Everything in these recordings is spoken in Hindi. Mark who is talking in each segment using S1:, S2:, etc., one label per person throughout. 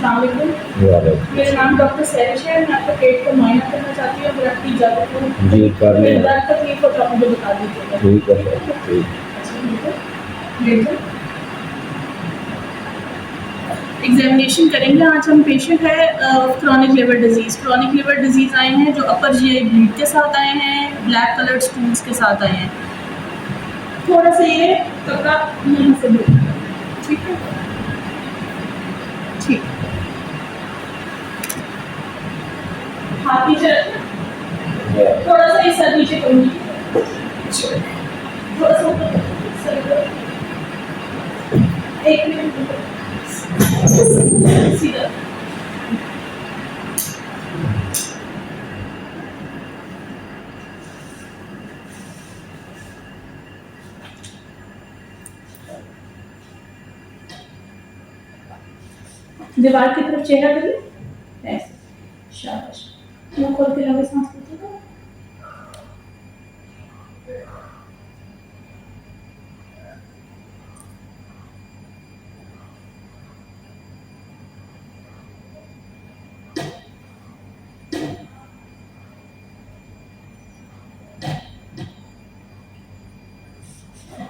S1: अस्सलाम वालेकुम। मेरा नाम डॉक्टर सैरिश है। मैं आपका पेट का मुआयना करना चाहती हूँ। अगर आपकी इजाज़त हो
S2: जी कर लें।
S1: दर्द तकलीफ हो तो आप मुझे बता दीजिएगा।
S2: ठीक है, ठीक।
S1: एग्जामिनेशन करेंगे। आज हम पेशेंट है chronic liver disease. Chronic liver disease आए हैं जो अपर जीआई ब्लीड के साथ आए हैं, ब्लैक कलर्ड स्टूल्स के साथ आए हैं। थोड़ा सा ये कपड़ा यहाँ से दूर, ठीक है, ठीक। हाथ नीचे रखना, थोड़ा सा इस सर नीचे करूँगी, थोड़ा सा ऊपर सर ऊपर। एक मिनट सीधा। दीवार की तरफ चेहरा करिए, ऐसे, शाबाश। मुंह खोल के लंबी सांस लीजिएगा।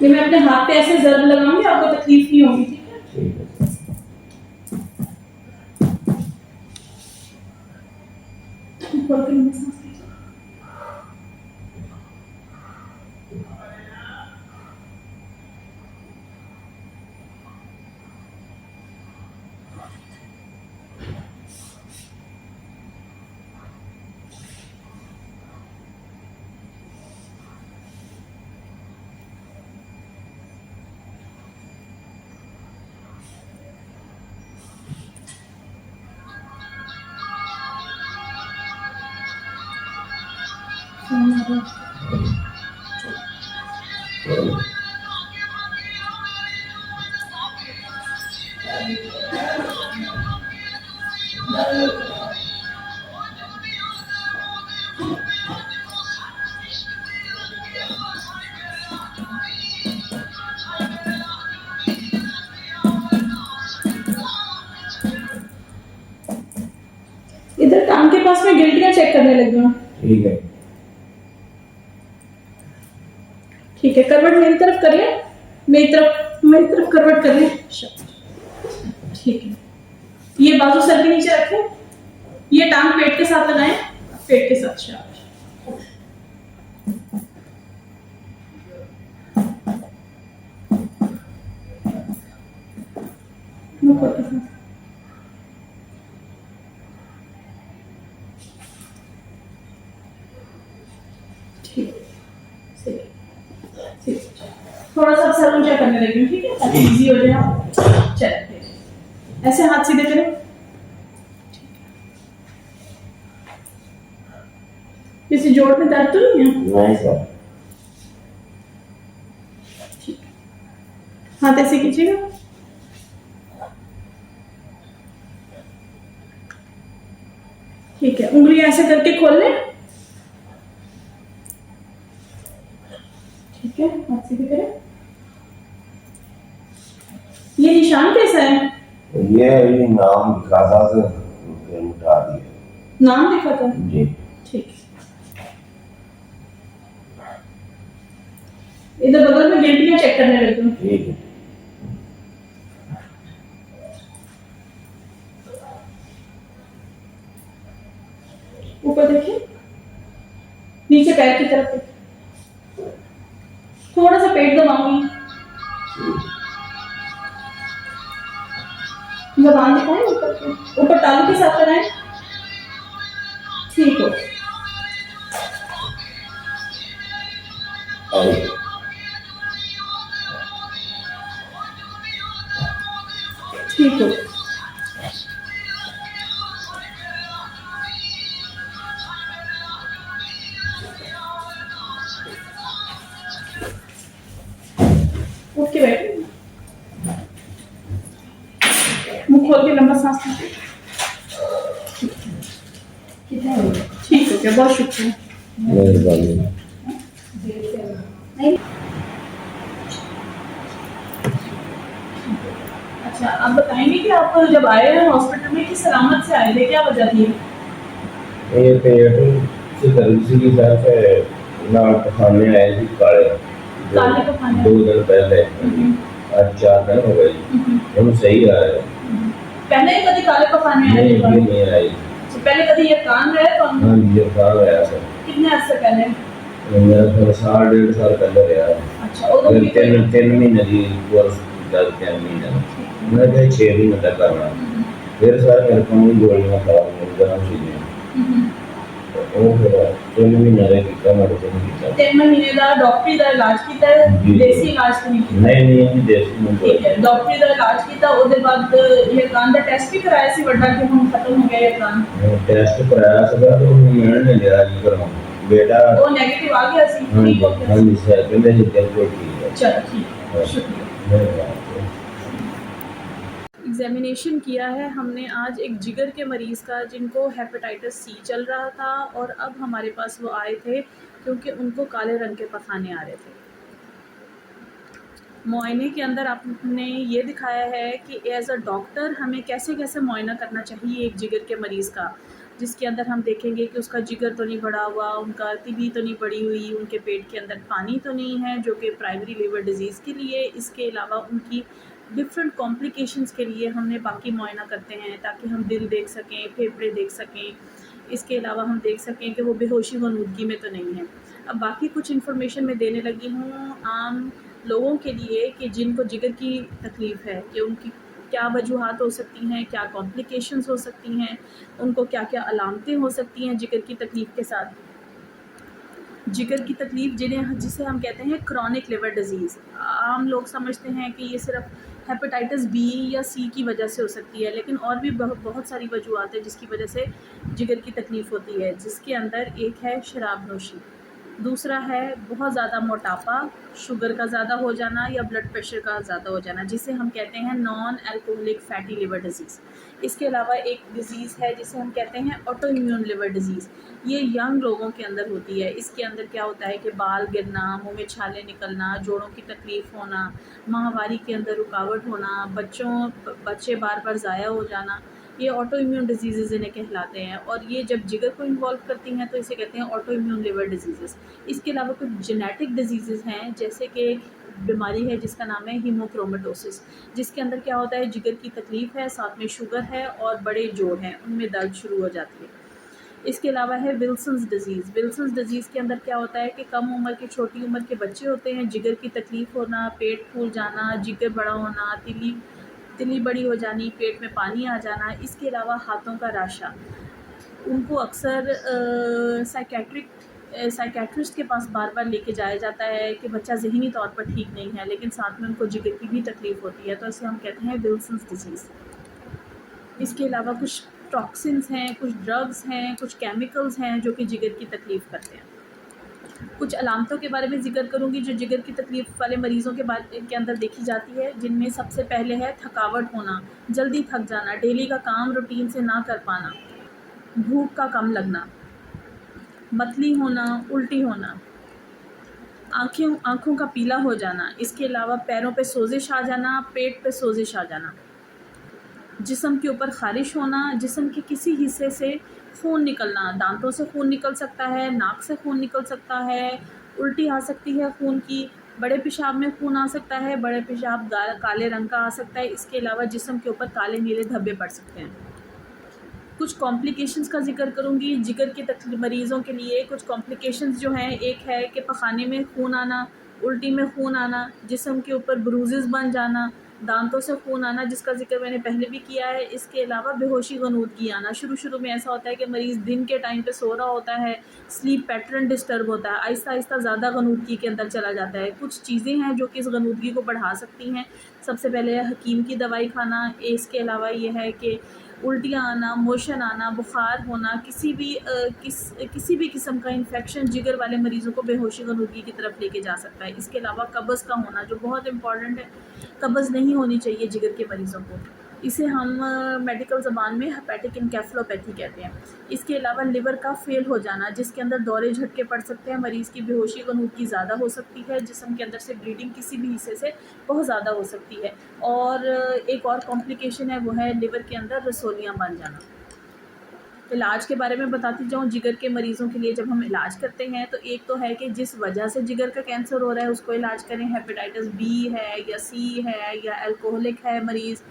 S1: ये मैं अपने हाथ पे ऐसे जर्ब लगाऊंगी, आपको तकलीफ नहीं होगी, ठीक है?
S2: ठीक है।
S1: खोल के लंबी सांस लीजिए। इधर कान के पास में गिल्टियां चेक करने लगी हूँ।
S2: ठीक है,
S1: ठीक है, करवट मेरी तरफ करिए, मेरी तरफ करवट करिए। ठीक है, ये बाजू सर के नीचे रखें, ये टांग पेट के साथ लगाएं, पेट के साथ। शाबाश। मुंह खोल के सांस। ठीक है, सही है। थोड़ा सा सर ऊंचा करने लगी हूँ, ठीक है, ताकि इजी हो जाए। चलिए, ऐसे हाथ सीधे करें। किसी जोड़ में दर्द तो नहीं है?
S2: नहीं सर।
S1: ठीक, हाथ ऐसे कीजिएगा। ठीक है, उंगली ऐसे करके खोल लें। ठीक है, हाथ सीधे करें। ये निशान कैसा है?
S2: ये नाम लिखा था तो मिटा दिया।
S1: नाम लिखा था
S2: जी।
S1: ठीक। इधर बगल में गिल्टियां चेक करने लगी हूँ।
S2: ठीक है।
S1: ऊपर देखिए, नीचे पैर की तरफ देखिए। थोड़ा सा पेट दबाऊंगी, जबान दिखाएं ऊपर के, ऊपर तालू के साथ लगाएं। ठीक हो, ठीक हो। उठ के बैठे, मुंह खोल के लंबा सांस लीजिए। ठीक हो गया, बहुत शुक्रिया।
S2: मेहरबानी।
S1: नहीं अच्छा, आप बताएँगे कि आप जब आए हैं हॉस्पिटल में किस सलामत से आए थे? क्या वजह थी?
S2: ये पेट से दर्द सी सर पे नाल पखाने आए थे काले
S1: काले पखाने?
S2: 2 दिन पहले आज 4 दिन हो गए हम सही आ रहे
S1: पहले ही कभी काले पखाने आए
S2: नहीं
S1: थे?
S2: ये नहीं आई
S1: अच्छा, पहले कभी ये कान रहे तो
S2: हाँ जी ये काल आया सर
S1: कितने अर्से पहले?
S2: मेरा थोड़ा साल 1.5 साल पहले रहा
S1: अच्छा, उਦੋਂ
S2: फिर
S1: भी कोई
S2: 3 महीने की कोर्स 3 महीने मैं क्या 6 महीने तक करना फिर सर मेरे को भी गोलियां खराब हो गई चीजें वो फिर 3 महीने रह किया मेडिसिन किया
S1: 3 महीने ਦਾ ਡਾਕਟਰੀ ਦਾ ਇਲਾਜ ਕੀਤਾ ਹੈ,
S2: ਜੀ।
S1: ਦੇਸੀ ਇਲਾਜ ਤਾਂ ਨਹੀਂ ਕੀਤਾ?
S2: नहीं नहीं ये देसी में
S1: ਠੀਕ ਹੈ, ਡਾਕਟਰੀ ਦਾ ਇਲਾਜ ਕੀਤਾ, ਉਹਦੇ ਬਾਅਦ ਇਹ ਕਾਨ ਦਾ ਟੈਸਟ ਵੀ ਕਰਾਇਆ ਸੀ ਵੱਡਾ ਕਿ ਹੁਣ ਖਤਮ ਹੋ ਗਿਆ ਇਹ ਕਾਨ?
S2: टेस्ट कराया सका तो मैंने नहीं लिया जी करो बेटा
S1: ਉਹ ਨੈਗੇਟਿਵ ਆ ਗਿਆ ਸੀ?
S2: हाँ
S1: ਠੀਕ
S2: जी
S1: ਹੋ ਗਿਆ
S2: हाँ
S1: ਸੀ?
S2: जी सर कहते जी बिल्कुल ठीक है
S1: चलो ठीक है, शुक्रिया।
S2: धन्यवाद।
S1: एग्जामिनेशन किया है हमने आज एक जिगर के मरीज़ का जिनको हेपेटाइटिस सी चल रहा था और अब हमारे पास वो आए थे क्योंकि उनको काले रंग के पखाने आ रहे थे। मुआयने के अंदर आपने ये दिखाया है कि एज अ डॉक्टर हमें कैसे कैसे मुआयना करना चाहिए एक जिगर के मरीज़ का, जिसके अंदर हम देखेंगे कि उसका जिगर तो नहीं बढ़ा हुआ, उनका तिबी तो नहीं बढ़ी हुई, उनके पेट के अंदर पानी तो नहीं है जो कि प्राइमरी लिवर डिजीज़ के लिए, इसके अलावा उनकी डिफरेंट कॉम्प्लिकेशंस के लिए हमने बाकी मुआयना करते हैं ताकि हम दिल देख सकें, फेफड़े देख सकें, इसके अलावा हम देख सकें कि वो बेहोशी व नूदगी में तो नहीं है। अब बाकी कुछ इन्फॉर्मेशन मैं देने लगी हूँ आम लोगों के लिए कि जिनको जिगर की तकलीफ़ है कि उनकी क्या वजूहात हो सकती हैं, क्या कॉम्प्लिकेशंस हो सकती हैं, उनको क्या क्या अलामतें हो सकती हैं जिगर की तकलीफ़ के साथ। जिगर की तकलीफ़ जिसे हम कहते हैं क्रॉनिक लिवर डिज़ीज़। आम लोग समझते हैं कि ये सिर्फ हेपेटाइटिस बी या सी की वजह से हो सकती है, लेकिन और भी बहुत सारी वजूहात है जिसकी वजह से जिगर की तकलीफ़ होती है, जिसके अंदर एक है शराब नोशी, दूसरा है बहुत ज़्यादा मोटापा, शुगर का ज़्यादा हो जाना या ब्लड प्रेशर का ज़्यादा हो जाना, जिसे हम कहते हैं non alcoholic fatty liver disease. इसके अलावा एक डिज़ीज़ है जिसे हम कहते हैं ऑटो इम्यून लिवर डिज़ीज़। ये यंग लोगों के अंदर होती है। इसके अंदर क्या होता है कि बाल गिरना, मुंह में छाले निकलना, जोड़ों की तकलीफ़ होना, माहवारी के अंदर रुकावट होना, बच्चे बार बार ज़ाया हो जाना, ये ऑटो इम्यून डिजीज़ इन्हें कहलाते हैं। और ये जब जिगर को इन्वॉल्व करती हैं तो इसे कहते हैं ऑटो इम्यून लिवर डिजीज़। इसके अलावा कुछ जेनेटिक डिजीज़ हैं, जैसे कि एक बीमारी है जिसका नाम है हीमोक्रोमेटोसिस, जिसके अंदर क्या होता है जिगर की तकलीफ़ है, साथ में शुगर है और बड़े जोड़ हैं उनमें दर्द शुरू हो जाती है। इसके अलावा है विल्सन्स डिज़ीज़। विल्सन्स डिज़ीज़ के अंदर क्या होता है कि कम उम्र के छोटी उम्र के बच्चे होते हैं, जिगर की तकलीफ़ होना, पेट फूल जाना, जिगर बड़ा होना, तिली बड़ी हो जानी, पेट में पानी आ जाना। इसके अलावा हाथों का राशा, उनको अक्सर साइकेट्रिस्ट के पास बार बार लेके जाया जाता है कि बच्चा ज़हनी तौर पर ठीक नहीं है, लेकिन साथ में उनको जिगर की भी तकलीफ़ होती है, तो इसे हम कहते हैं विल्सन्स डिज़ीज़। इसके अलावा कुछ टॉक्सिन्स हैं, कुछ ड्रग्स हैं, कुछ केमिकल्स हैं जो कि जिगर की तकलीफ़ करते हैं। कुछ अलामतों के बारे में ज़िक्र करूँगी जो जिगर की तकलीफ़ वाले मरीज़ों के अंदर देखी जाती है, जिनमें सबसे पहले है थकावट होना, जल्दी थक जाना, डेली का काम रूटीन से ना कर पाना, भूख का कम लगना, मतली होना, उल्टी होना, आँखों का पीला हो जाना। इसके अलावा पैरों पे सोजिश आ जाना, पेट पे सोजिश आ जाना, जिस्म के ऊपर ख़ारिश होना, जिस्म के किसी हिस्से से खून निकलना, दांतों से खून निकल सकता है, नाक से खून निकल सकता है, उल्टी आ सकती है खून की, बड़े पेशाब में खून आ सकता है, बड़े पेशाब काले रंग का आ सकता है। इसके अलावा जिस्म के ऊपर काले नीले धब्बे पड़ सकते हैं। कुछ कॉम्प्लिकेशंस का जिक्र करूँगी जिगर के मरीज़ों के लिए। कुछ कॉम्प्लिकेशंस जो हैं, एक है कि पखाने में खून आना, उल्टी में खून आना, जिस्म के ऊपर ब्रूजेस बन जाना, दांतों से खून आना, जिसका जिक्र मैंने पहले भी किया है। इसके अलावा बेहोशी गनूदगी आना। शुरू में ऐसा होता है कि मरीज़ दिन के टाइम पे सो रहा होता है, स्लीप पैटर्न डिस्टर्ब होता है, आहिस्ता आहिस्ता ज़्यादा गनूदगी के अंदर चला जाता है। कुछ चीज़ें हैं जो कि इस गनूदगी को बढ़ा सकती हैं। सबसे पहले है हकीम की दवाई खाना। इसके अलावा ये है कि उल्टियाँ आना, मोशन आना, बुखार होना, किसी भी किस्म का इन्फेक्शन जिगर वाले मरीज़ों को बेहोशी गनूदगी की तरफ लेके जा सकता है। इसके अलावा कब्ज़ का होना जो बहुत इम्पॉर्टेंट है, कब्ज़ नहीं होनी चाहिए जिगर के मरीज़ों को। इसे हम मेडिकल ज़बान में हेपेटिक एनकेफेलोपैथी कहते हैं। इसके अलावा लिवर का फेल हो जाना, जिसके अंदर दौरे झटके पड़ सकते हैं, मरीज़ की बेहोशी गनूदगी ज़्यादा हो सकती है, जिस्म के अंदर से ब्लीडिंग किसी भी हिस्से से बहुत ज़्यादा हो सकती है। और एक और कॉम्प्लिकेशन है, वो है लिवर के अंदर रसोलियाँ बन जाना। इलाज के बारे में बताती जाऊँ, जिगर के मरीज़ों के लिए जब हम इलाज करते हैं तो एक तो है कि जिस वजह से जिगर का कैंसर हो रहा है उसको इलाज करें। हेपेटाइटिस बी है या सी है या अल्कोहलिक है मरीज़,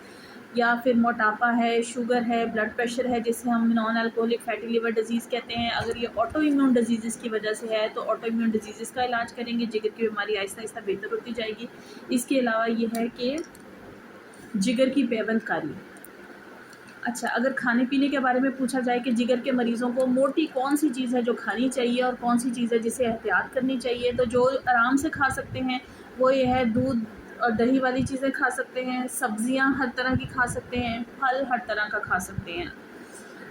S1: या फिर मोटापा है, शुगर है, ब्लड प्रेशर है, जिसे हम non alcoholic fatty liver disease कहते हैं। अगर ये ऑटो इम्यून डिजीज़ की वजह से है तो ऑटो इम्यून डिजीज़ का इलाज करेंगे, जिगर की बीमारी आहिस्ता आहिस्ता बेहतर होती जाएगी। इसके अलावा ये है कि जिगर की पेवंदकारी। अच्छा, अगर खाने पीने के बारे में पूछा जाए कि जिगर के मरीज़ों को मोटी कौन सी चीज़ है जो खानी चाहिए और कौन सी चीज़ है जिसे एहतियात करनी चाहिए, तो जो आराम से खा सकते हैं वो ये है, दूध और दही वाली चीज़ें खा सकते हैं, सब्जियां हर तरह की खा सकते हैं, फल हर तरह का खा सकते हैं।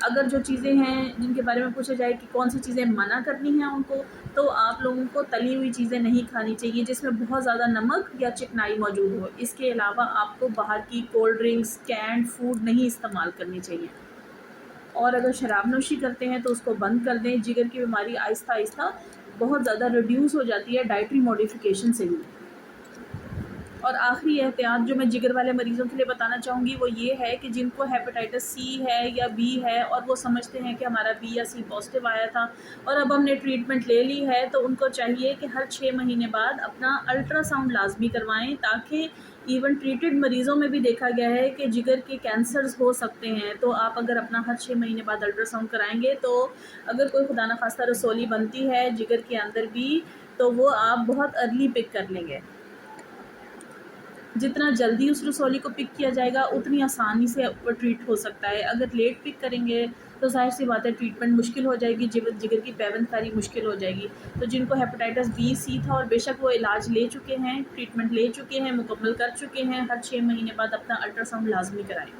S1: अगर जो चीज़ें हैं जिनके बारे में पूछा जाए कि कौन सी चीज़ें मना करनी हैं उनको, तो आप लोगों को तली हुई चीज़ें नहीं खानी चाहिए जिसमें बहुत ज़्यादा नमक या चिकनाई मौजूद हो। इसके अलावा आपको बाहर की कोल्ड ड्रिंक्स, कैंड फूड नहीं इस्तेमाल करनी चाहिए। और अगर शराब नोशी करते हैं तो उसको बंद कर दें। जिगर की बीमारी आहिस्ता आहिस्ता बहुत ज़्यादा रिड्यूस हो जाती है डाइटरी मॉडिफिकेशन से ही। और आखिरी एहतियात जो मैं जिगर वाले मरीज़ों के लिए बताना चाहूँगी वो ये है कि जिनको हेपेटाइटिस सी है या बी है और वो समझते हैं कि हमारा बी या सी पॉजिटिव आया था और अब हमने ट्रीटमेंट ले ली है, तो उनको चाहिए कि हर 6 महीने बाद अपना अल्ट्रासाउंड लाजमी करवाएं, ताकि इवन ट्रीटेड मरीज़ों में भी देखा गया है कि जिगर के कैंसर्स हो सकते हैं। तो आप अगर अपना हर 6 महीने बाद अल्ट्रासाउंड कराएंगे तो अगर कोई खुदा न खास्ता रसोली बनती है जिगर के अंदर भी, तो वो आप बहुत अर्ली पिक कर लेंगे। जितना जल्दी उस रसौली को पिक किया जाएगा उतनी आसानी से ट्रीट हो सकता है। अगर लेट पिक करेंगे तो ज़ाहिर सी बात है ट्रीटमेंट मुश्किल हो जाएगी, जिगर की पेवंदकारी मुश्किल हो जाएगी। तो जिनको हेपेटाइटिस बी सी था और बेशक वो इलाज ले चुके हैं, ट्रीटमेंट ले चुके हैं, मुकम्मल कर चुके हैं, हर 6 महीने बाद अपना अल्ट्रासाउंड लाजमी कराएं।